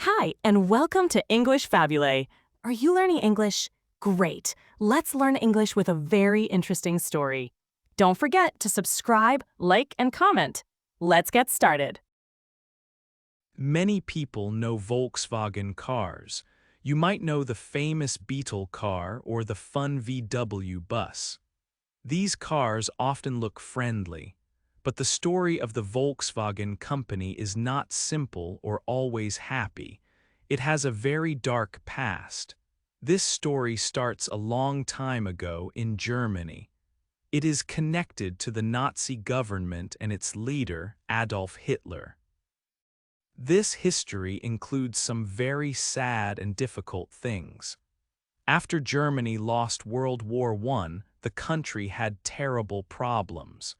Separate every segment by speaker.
Speaker 1: Hi, and welcome to English-Fabule. Are you learning English? Great. Let's learn English with a very interesting story. Don't forget to subscribe, like, and comment. Let's get started.
Speaker 2: Many people know Volkswagen cars. You might know the famous Beetle car or the fun VW bus. These cars often look friendly, but the story of the Volkswagen company is not simple or always happy. It has a very dark past. This story starts a long time ago in Germany. It is connected to the Nazi government and its leader, Adolf Hitler. This history includes some very sad and difficult things. After Germany lost World War I, the country had terrible problems.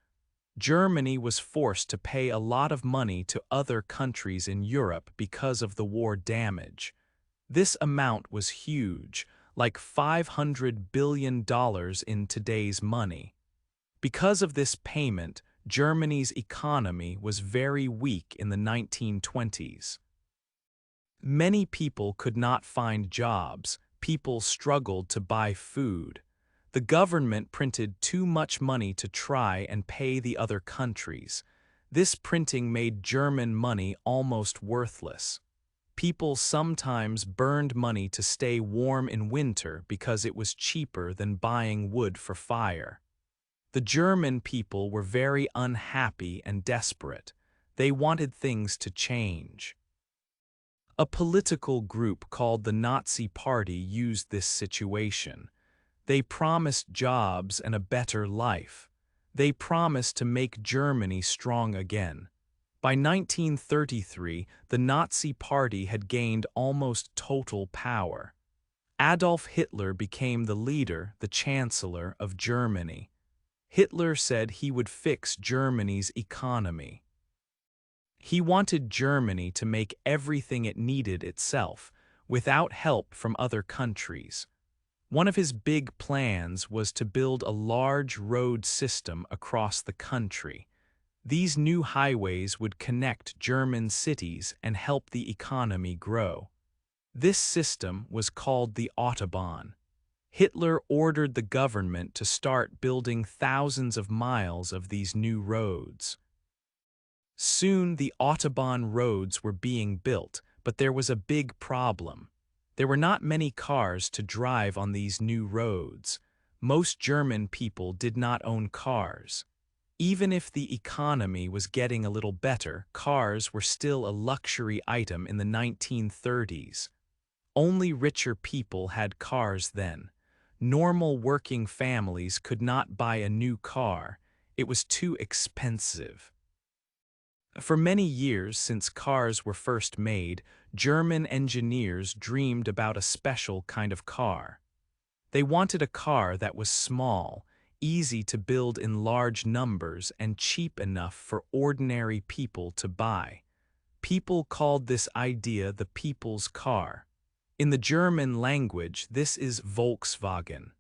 Speaker 2: Germany was forced to pay a lot of money to other countries in Europe because of the war damage. This amount was huge, like $500 billion in today's money. Because of this payment, Germany's economy was very weak in the 1920s. Many people could not find jobs, people struggled to buy food. The government printed too much money to try and pay the other countries. This printing made German money almost worthless. People sometimes burned money to stay warm in winter because it was cheaper than buying wood for fire. The German people were very unhappy and desperate. They wanted things to change. A political group called the Nazi Party used this situation. They promised jobs and a better life. They promised to make Germany strong again. By 1933, the Nazi Party had gained almost total power. Adolf Hitler became the leader, the Chancellor of Germany. Hitler said he would fix Germany's economy. He wanted Germany to make everything it needed itself, without help from other countries. One of his big plans was to build a large road system across the country. These new highways would connect German cities and help the economy grow. This system was called the Autobahn. Hitler ordered the government to start building thousands of miles of these new roads. Soon the Autobahn roads were being built, but there was a big problem. There were not many cars to drive on these new roads. Most German people did not own cars. Even if the economy was getting a little better, cars were still a luxury item in the 1930s. Only richer people had cars then. Normal working families could not buy a new car. It was too expensive. For many years since cars were first made, German engineers dreamed about a special kind of car. They wanted a car that was small, easy to build in large numbers, and cheap enough for ordinary people to buy. People called this idea the people's car. In the German language, this is Volkswagen.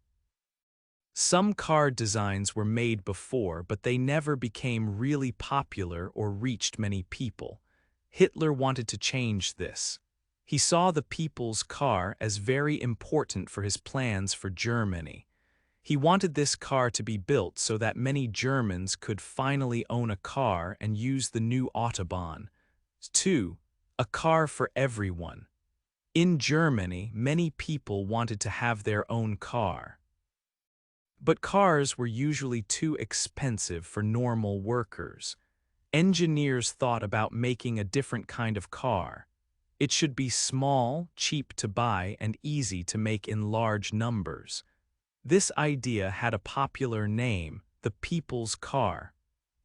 Speaker 2: Some car designs were made before, but they never became really popular or reached many people. Hitler wanted to change this. He saw the people's car as very important for his plans for Germany. He wanted this car to be built so that many Germans could finally own a car and use the new Autobahn. 2. A car for everyone. In Germany, many people wanted to have their own car. But cars were usually too expensive for normal workers. Engineers thought about making a different kind of car. It should be small, cheap to buy, and easy to make in large numbers. This idea had a popular name, the people's car.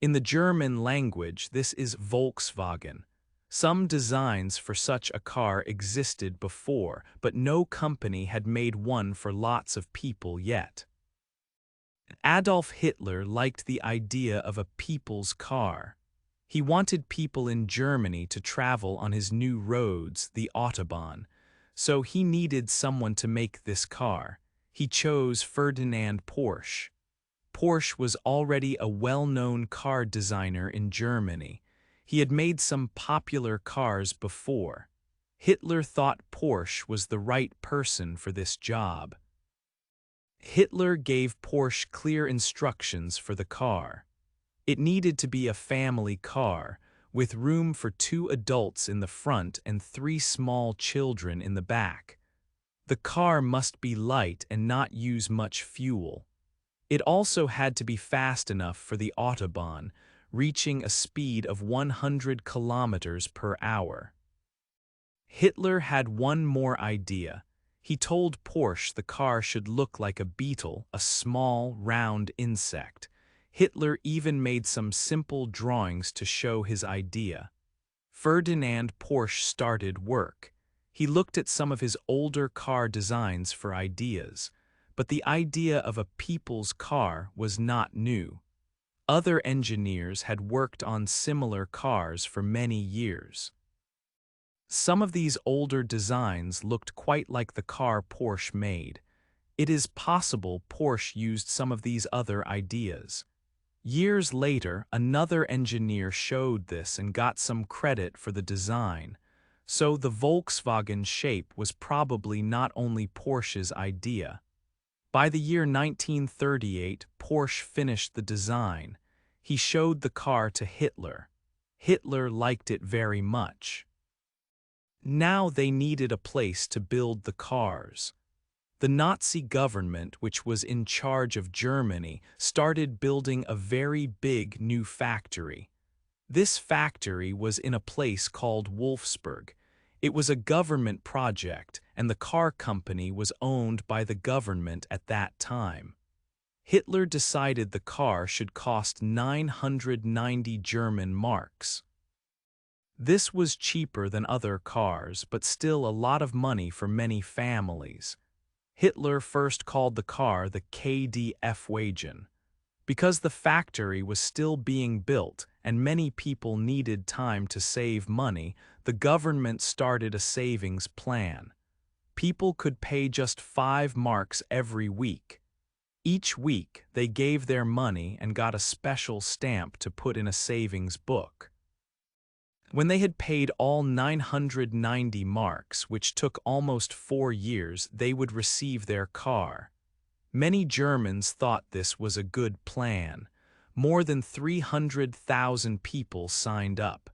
Speaker 2: In the German language, this is Volkswagen. Some designs for such a car existed before, but no company had made one for lots of people yet. Adolf Hitler liked the idea of a people's car. He wanted people in Germany to travel on his new roads, the Autobahn, so he needed someone to make this car. He chose Ferdinand Porsche. Porsche was already a well-known car designer in Germany. He had made some popular cars before. Hitler thought Porsche was the right person for this job. Hitler gave Porsche clear instructions for the car. It needed to be a family car, with room for 2 adults in the front and 3 small children in the back. The car must be light and not use much fuel. It also had to be fast enough for the Autobahn, reaching a speed of 100 kilometers per hour. Hitler had one more idea. He told Porsche the car should look like a beetle, a small, round insect. Hitler even made some simple drawings to show his idea. Ferdinand Porsche started work. He looked at some of his older car designs for ideas, but the idea of a people's car was not new. Other engineers had worked on similar cars for many years. Some of these older designs looked quite like the car Porsche made. It is possible Porsche used some of these other ideas. Years later, another engineer showed this and got some credit for the design. So the Volkswagen shape was probably not only Porsche's idea. By the year 1938, Porsche finished the design. He showed the car to Hitler. Hitler liked it very much. Now they needed a place to build the cars. The Nazi government, which was in charge of Germany, started building a very big new factory. This factory was in a place called Wolfsburg. It was a government project, and the car company was owned by the government at that time. Hitler decided the car should cost 990 German marks. This was cheaper than other cars, but still a lot of money for many families. Hitler first called the car the KDF-Wagen. Because the factory was still being built and many people needed time to save money, the government started a savings plan. People could pay just 5 marks every week. Each week, they gave their money and got a special stamp to put in a savings book. When they had paid all 990 marks, which took almost 4 years, they would receive their car. Many Germans thought this was a good plan. More than 300,000 people signed up.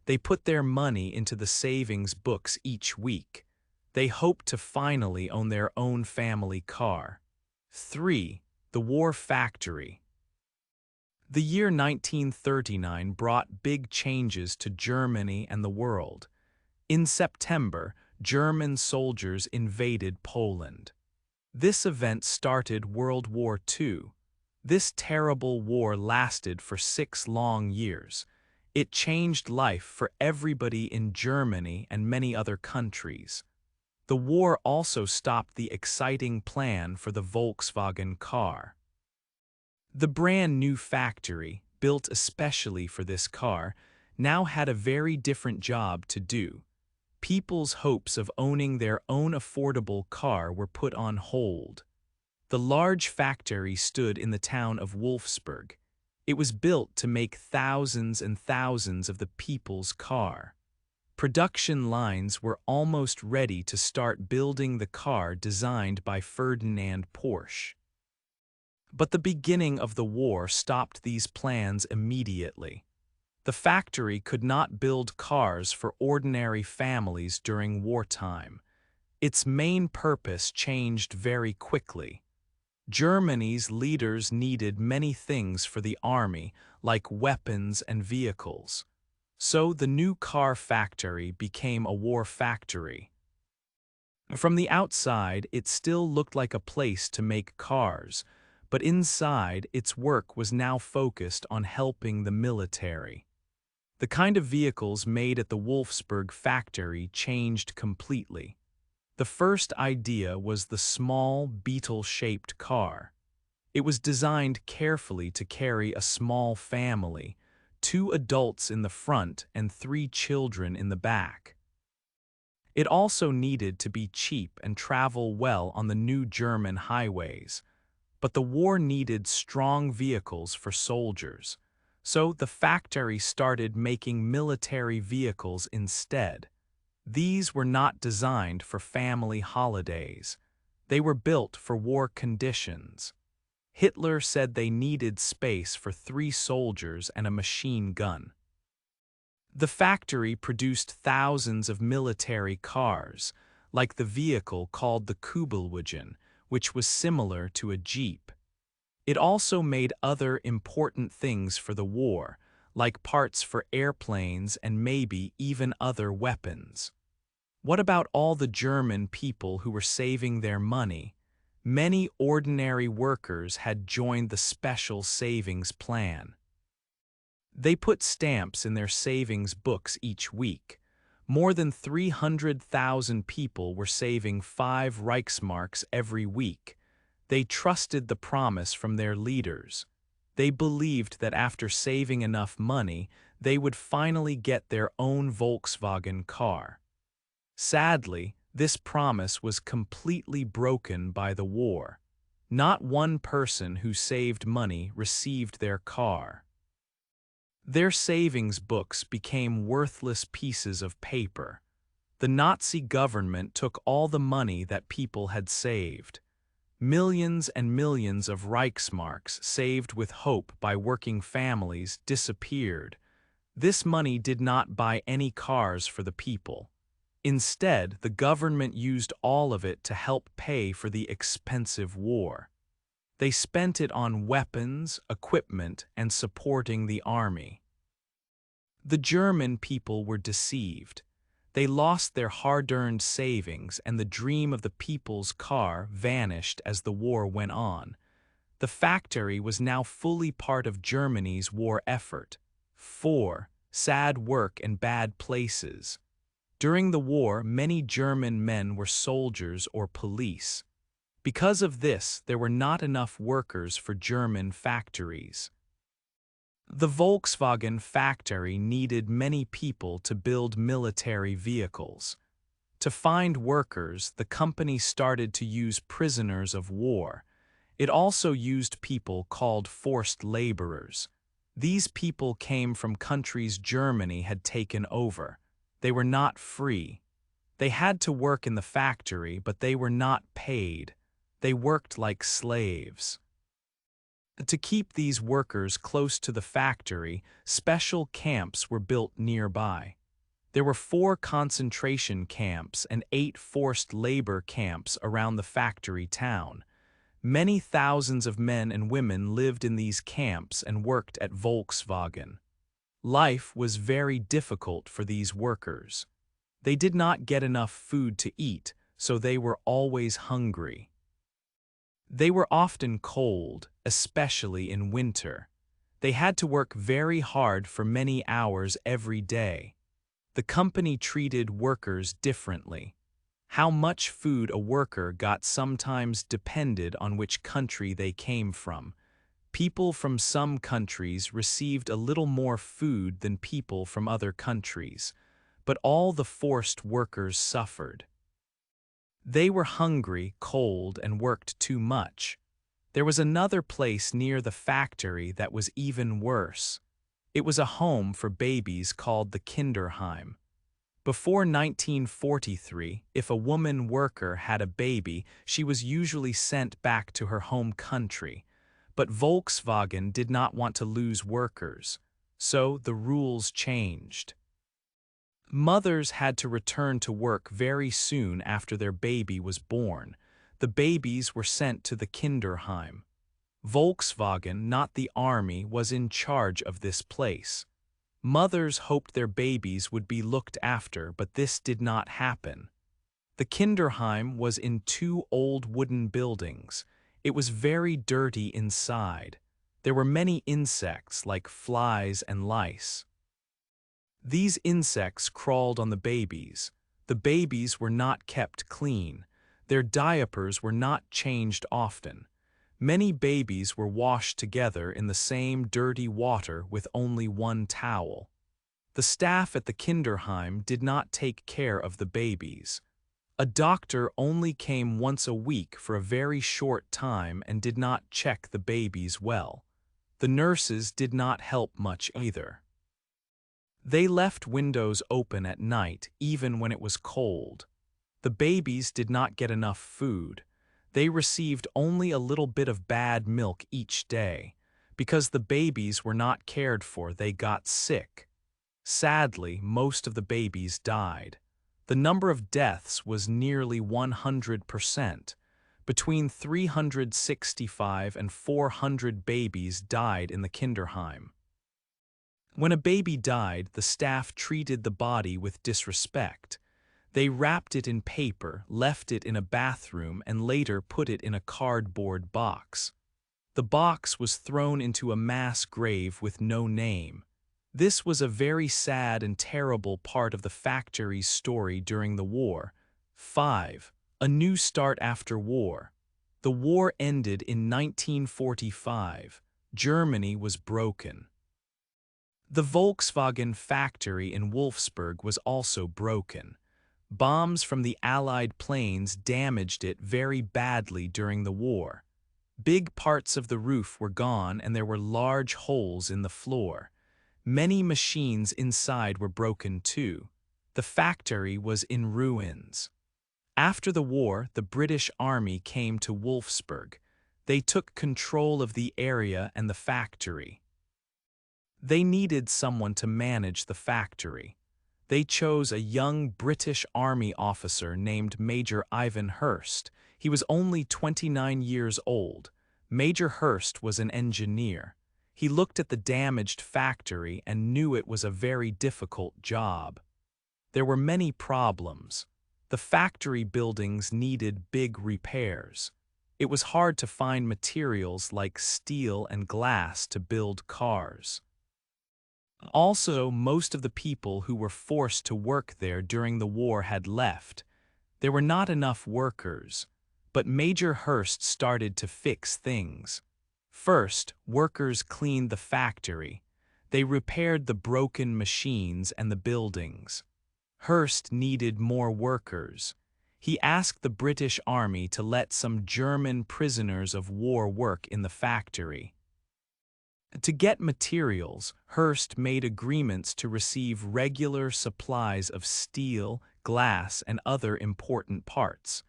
Speaker 2: They put their money into the savings books each week. They hoped to finally own their own family car. 3. The War Factory. The year 1939 brought big changes to Germany and the world. In September, German soldiers invaded Poland. This event started World War II. This terrible war lasted for 6 long years. It changed life for everybody in Germany and many other countries. The war also stopped the exciting plan for the Volkswagen car. The brand new factory, built especially for this car, now had a very different job to do. People's hopes of owning their own affordable car were put on hold. The large factory stood in the town of Wolfsburg. It was built to make thousands and thousands of the people's car. Production lines were almost ready to start building the car designed by Ferdinand Porsche. But the beginning of the war stopped these plans immediately. The factory could not build cars for ordinary families during wartime. Its main purpose changed very quickly. Germany's leaders needed many things for the army, like weapons and vehicles. So the new car factory became a war factory. From the outside, it still looked like a place to make cars, but inside, its work was now focused on helping the military. The kind of vehicles made at the Wolfsburg factory changed completely. The first idea was the small, beetle-shaped car. It was designed carefully to carry a small family, 2 adults in the front and 3 children in the back. It also needed to be cheap and travel well on the new German highways. But the war needed strong vehicles for soldiers, so the factory started making military vehicles instead. These were not designed for family holidays. They were built for war conditions. Hitler said they needed space for 3 soldiers and a machine gun. The factory produced thousands of military cars, like the vehicle called the Kubelwagen, which was similar to a jeep. It also made other important things for the war, like parts for airplanes and maybe even other weapons. What about all the German people who were saving their money? Many ordinary workers had joined the special savings plan. They put stamps in their savings books each week. More than 300,000 people were saving 5 Reichsmarks every week. They trusted the promise from their leaders. They believed that after saving enough money, they would finally get their own Volkswagen car. Sadly, this promise was completely broken by the war. Not one person who saved money received their car. Their savings books became worthless pieces of paper. The Nazi government took all the money that people had saved. Millions and millions of Reichsmarks saved with hope by working families disappeared. This money did not buy any cars for the people. Instead, the government used all of it to help pay for the expensive war. They spent it on weapons, equipment, and supporting the army. The German people were deceived. They lost their hard-earned savings, and the dream of the people's car vanished as the war went on. The factory was now fully part of Germany's war effort. 4. Sad work and bad places. During the war, many German men were soldiers or police. Because of this, there were not enough workers for German factories. The Volkswagen factory needed many people to build military vehicles. To find workers, the company started to use prisoners of war. It also used people called forced laborers. These people came from countries Germany had taken over. They were not free. They had to work in the factory, but they were not paid. They worked like slaves. To keep these workers close to the factory, special camps were built nearby. There were 4 concentration camps and 8 forced labor camps around the factory town. Many thousands of men and women lived in these camps and worked at Volkswagen. Life was very difficult for these workers. They did not get enough food to eat, so they were always hungry. They were often cold, especially in winter. They had to work very hard for many hours every day. The company treated workers differently. How much food a worker got sometimes depended on which country they came from. People from some countries received a little more food than people from other countries, but all the forced workers suffered. They were hungry, cold, and worked too much. There was another place near the factory that was even worse. It was a home for babies called the Kinderheim. Before 1943, if a woman worker had a baby, she was usually sent back to her home country. But Volkswagen did not want to lose workers, so the rules changed. Mothers had to return to work very soon after their baby was born. The babies were sent to the Kinderheim. Volkswagen, not the army, was in charge of this place. Mothers hoped their babies would be looked after, but this did not happen. The Kinderheim was in 2 old wooden buildings. It was very dirty inside. There were many insects like flies and lice. These insects crawled on the babies. The babies were not kept clean. Their diapers were not changed often. Many babies were washed together in the same dirty water with only one towel. The staff at the Kinderheim did not take care of the babies. A doctor only came once a week for a very short time and did not check the babies well. The nurses did not help much either. They left windows open at night even when it was cold. The babies did not get enough food. They received only a little bit of bad milk each day. Because the babies were not cared for, they got sick. Sadly, most of the babies died. The number of deaths was nearly 100%. Between 365 and 400 babies died in the Kinderheim. When a baby died, the staff treated the body with disrespect. They wrapped it in paper, left it in a bathroom, and later put it in a cardboard box. The box was thrown into a mass grave with no name. This was a very sad and terrible part of the factory's story during the war. 5. A new start after war. The war ended in 1945. Germany was broken. The Volkswagen factory in Wolfsburg was also broken. Bombs from the Allied planes damaged it very badly during the war. Big parts of the roof were gone and there were large holes in the floor. Many machines inside were broken too. The factory was in ruins. After the war, the British Army came to Wolfsburg. They took control of the area and the factory. They needed someone to manage the factory. They chose a young British Army officer named Major Ivan Hurst. He was only 29 years old. Major Hurst was an engineer. He looked at the damaged factory and knew it was a very difficult job. There were many problems. The factory buildings needed big repairs. It was hard to find materials like steel and glass to build cars. Also, most of the people who were forced to work there during the war had left. There were not enough workers, but Major Hurst started to fix things. First, workers cleaned the factory. They repaired the broken machines and the buildings. Hurst needed more workers. He asked the British Army to let some German prisoners of war work in the factory. To get materials, Hurst made agreements to receive regular supplies of steel, glass, and other important parts.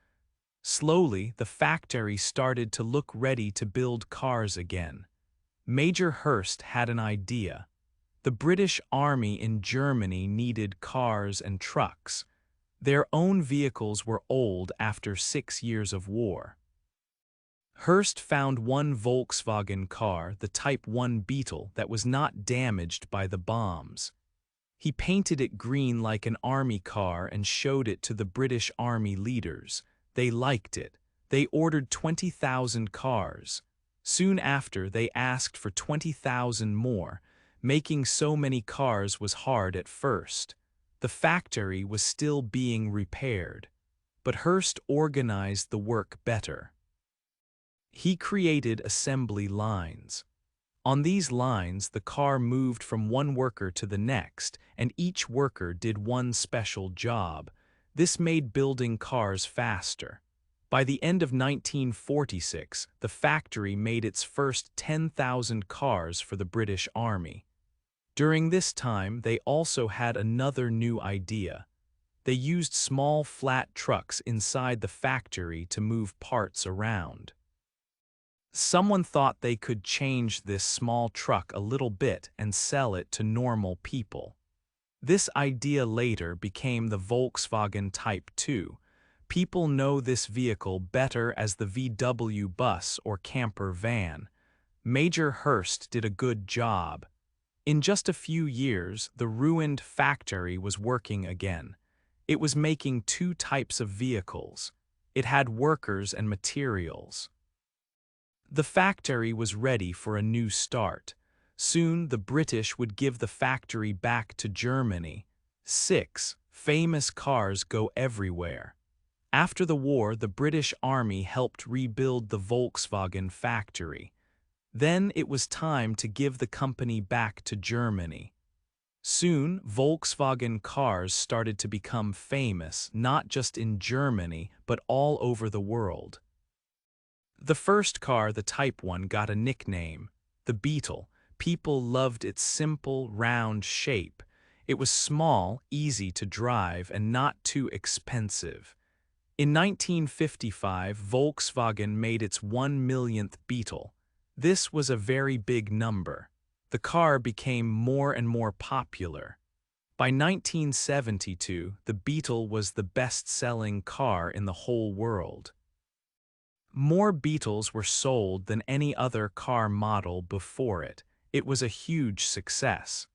Speaker 2: Slowly, the factory started to look ready to build cars again. Major Hurst had an idea. The British Army in Germany needed cars and trucks. Their own vehicles were old after 6 years of war. Hurst found one Volkswagen car, the Type 1 Beetle, that was not damaged by the bombs. He painted it green like an army car and showed it to the British Army leaders. They liked it. They ordered 20,000 cars. Soon after, they asked for 20,000 more. Making so many cars was hard at first. The factory was still being repaired. But Hurst organized the work better. He created assembly lines. On these lines, the car moved from one worker to the next, and each worker did one special job. This made building cars faster. By the end of 1946, the factory made its first 10,000 cars for the British Army. During this time, they also had another new idea. They used small flat trucks inside the factory to move parts around. Someone thought they could change this small truck a little bit and sell it to normal people. This idea later became the Volkswagen Type 2. People know this vehicle better as the VW bus or camper van. Major Hurst did a good job. In just a few years, the ruined factory was working again. It was making 2 types of vehicles. It had workers and materials. The factory was ready for a new start. Soon the British would give the factory back to Germany. 6. Famous cars go everywhere. After the war, the British Army helped rebuild the Volkswagen factory. Then it was time to give the company back to Germany. Soon, Volkswagen cars started to become famous, not just in Germany, but all over the world. The first car, the Type 1, got a nickname, the Beetle. People loved its simple, round shape. It was small, easy to drive, and not too expensive. In 1955, Volkswagen made its 1 millionth Beetle. This was a very big number. The car became more and more popular. By 1972, the Beetle was the best-selling car in the whole world. More Beetles were sold than any other car model before it. It was a huge success.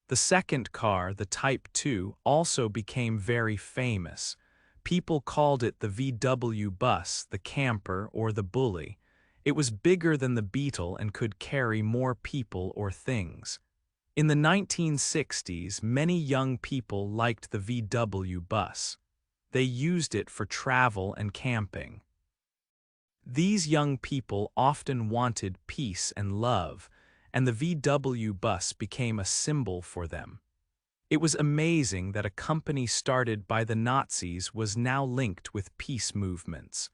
Speaker 2: The second car, the Type 2, also became very famous. People called it the VW bus, the camper, or the bully. It was bigger than the Beetle and could carry more people or things. In the 1960s, many young people liked the VW bus. They used it for travel and camping. These young people often wanted peace and love, and the VW bus became a symbol for them. It was amazing that a company started by the Nazis was now linked with peace movements.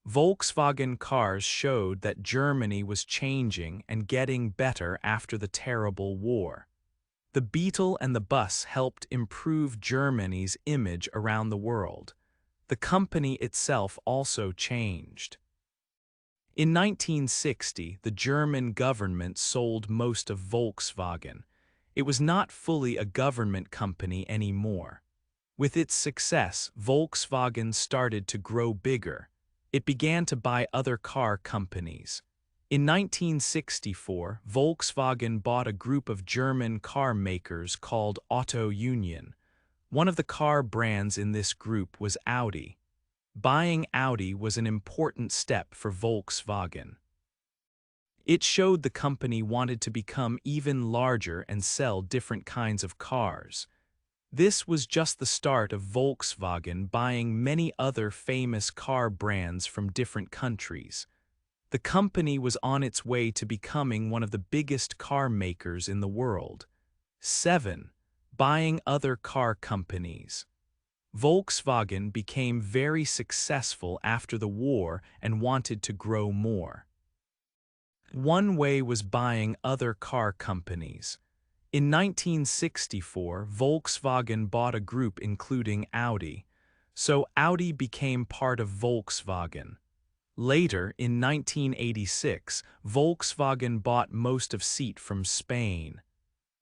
Speaker 2: Volkswagen cars showed that Germany was changing and getting better after the terrible war. The Beetle and the bus helped improve Germany's image around the world. The company itself also changed. In 1960, the German government sold most of Volkswagen. It was not fully a government company anymore. With its success, Volkswagen started to grow bigger. It began to buy other car companies. In 1964, Volkswagen bought a group of German car makers called Auto Union. One of the car brands in this group was Audi. Buying Audi was an important step for Volkswagen. It showed the company wanted to become even larger and sell different kinds of cars. This was just the start of Volkswagen buying many other famous car brands from different countries. The company was on its way to becoming one of the biggest car makers in the world. 7. Buying other car companies. Volkswagen became very successful after the war and wanted to grow more. One way was buying other car companies. In 1964, Volkswagen bought a group including Audi, so Audi became part of Volkswagen. Later, in 1986, Volkswagen bought most of Seat from Spain.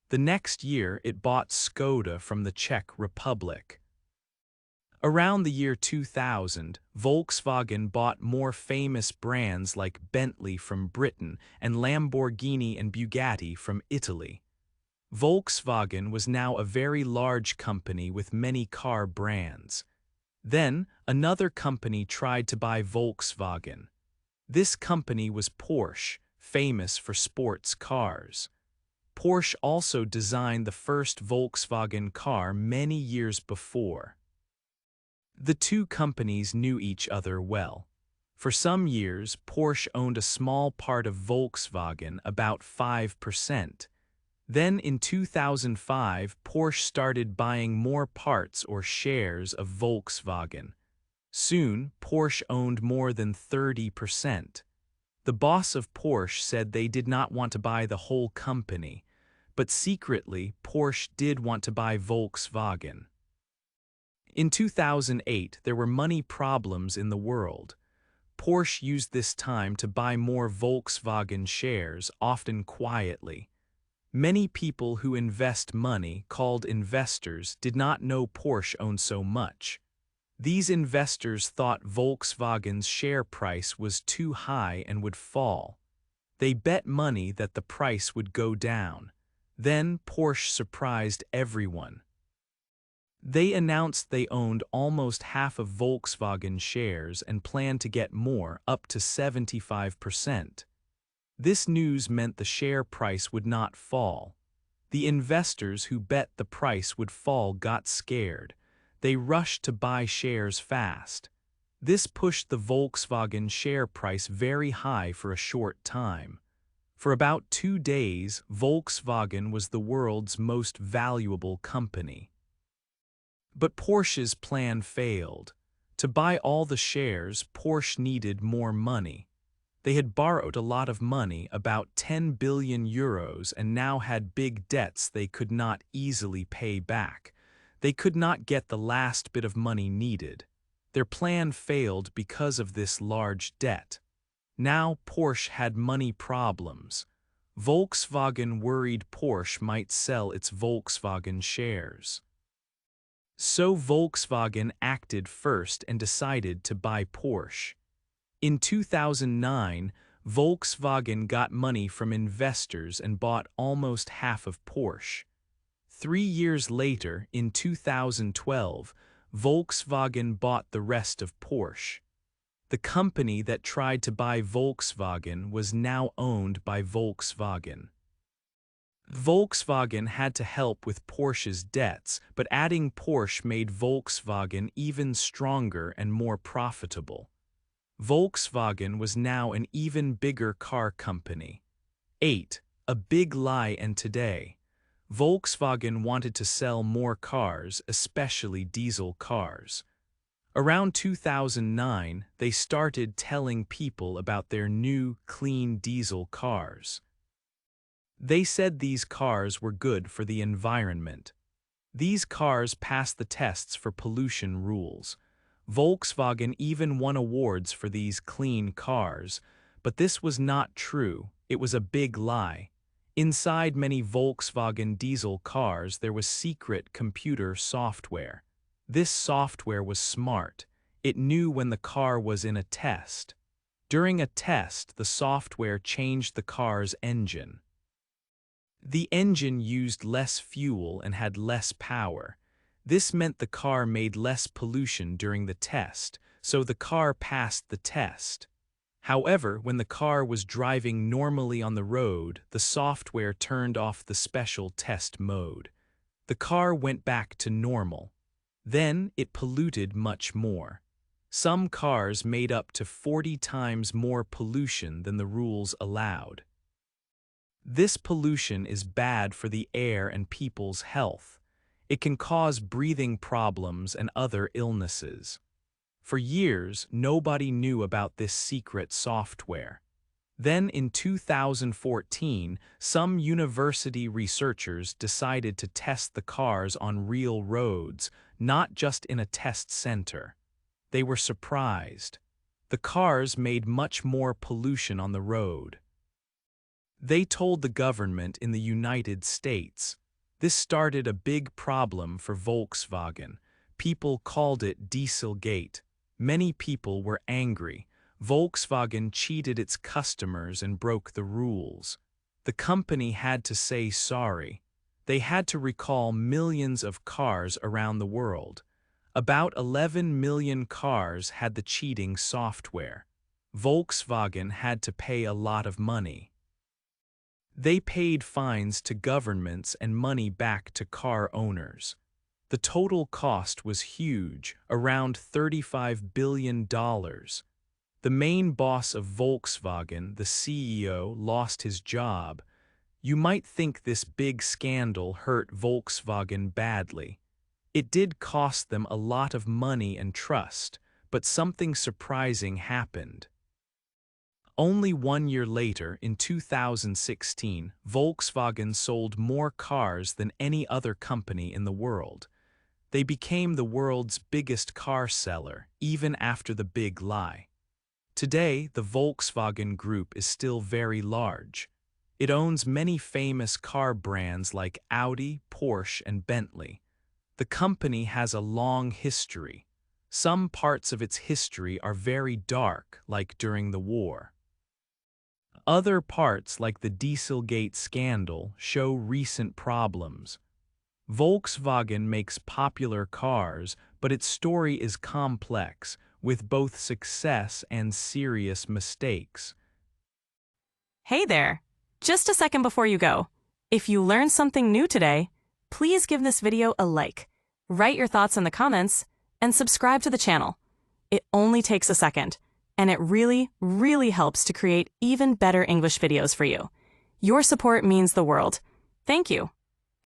Speaker 2: The next year, it bought Skoda from the Czech Republic. Around the year 2000, Volkswagen bought more famous brands like Bentley from Britain and Lamborghini and Bugatti from Italy. Volkswagen was now a very large company with many car brands. Then, another company tried to buy Volkswagen. This company was Porsche, famous for sports cars. Porsche also designed the first Volkswagen car many years before. The two companies knew each other well. For some years, Porsche owned a small part of Volkswagen, about 5%. Then in 2005, Porsche started buying more parts or shares of Volkswagen. Soon, Porsche owned more than 30%. The boss of Porsche said they did not want to buy the whole company, but secretly, Porsche did want to buy Volkswagen. In 2008, there were money problems in the world. Porsche used this time to buy more Volkswagen shares, often quietly. Many people who invest money, called investors, did not know Porsche owned so much. These investors thought Volkswagen's share price was too high and would fall. They bet money that the price would go down. Then Porsche surprised everyone. They announced they owned almost half of Volkswagen shares and planned to get more, up to 75%. This news meant the share price would not fall. The investors who bet the price would fall got scared. They rushed to buy shares fast. This pushed the Volkswagen share price very high for a short time. For about 2 days, Volkswagen was the world's most valuable company. But Porsche's plan failed. To buy all the shares, Porsche needed more money. They had borrowed a lot of money, about 10 billion euros, and now had big debts they could not easily pay back. They could not get the last bit of money needed. Their plan failed because of this large debt. Now Porsche had money problems. Volkswagen worried Porsche might sell its Volkswagen shares. So Volkswagen acted first and decided to buy Porsche. In 2009, Volkswagen got money from investors and bought almost half of Porsche. 3 years later, in 2012, Volkswagen bought the rest of Porsche. The company that tried to buy Volkswagen was now owned by Volkswagen. Volkswagen had to help with Porsche's debts, but adding Porsche made Volkswagen even stronger and more profitable. Volkswagen was now an even bigger car company. 8. A big lie. And today, Volkswagen wanted to sell more cars, especially diesel cars. Around 2009, they started telling people about their new, clean diesel cars. They said these cars were good for the environment. These cars passed the tests for pollution rules. Volkswagen even won awards for these clean cars, but this was not true. It was a big lie. Inside many Volkswagen diesel cars there was secret computer software. This software was smart. It knew when the car was in a test. During a test, the software changed the car's engine. The engine used less fuel and had less power. This meant the car made less pollution during the test, so the car passed the test. However, when the car was driving normally on the road, the software turned off the special test mode. The car went back to normal. Then it polluted much more. Some cars made up to 40 times more pollution than the rules allowed. This pollution is bad for the air and people's health. It can cause breathing problems and other illnesses. For years, nobody knew about this secret software. Then in 2014, some university researchers decided to test the cars on real roads, not just in a test center. They were surprised. The cars made much more pollution on the road. They told the government in the United States. This started a big problem for Volkswagen. People called it dieselgate. Many people were angry. Volkswagen cheated its customers and broke the rules. The company had to say sorry. They had to recall millions of cars around the world. About 11 million cars had the cheating software. Volkswagen had to pay a lot of money. They paid fines to governments and money back to car owners. The total cost was huge, around $35 billion. The main boss of Volkswagen, the CEO, lost his job. You might think this big scandal hurt Volkswagen badly. It did cost them a lot of money and trust, but something surprising happened. Only 1 year later, in 2016, Volkswagen sold more cars than any other company in the world. They became the world's biggest car seller, even after the big lie. Today, the Volkswagen Group is still very large. It owns many famous car brands like Audi, Porsche, and Bentley. The company has a long history. Some parts of its history are very dark, like during the war. Other parts, like the dieselgate scandal, show recent problems. Volkswagen makes popular cars, but its story is complex, with both success and serious mistakes.
Speaker 1: Hey there! Just a second before you go. If you learned something new today, please give this video a like, write your thoughts in the comments, and subscribe to the channel. It only takes a second, and it really, really helps to create even better English videos for you. Your support means the world. Thank you.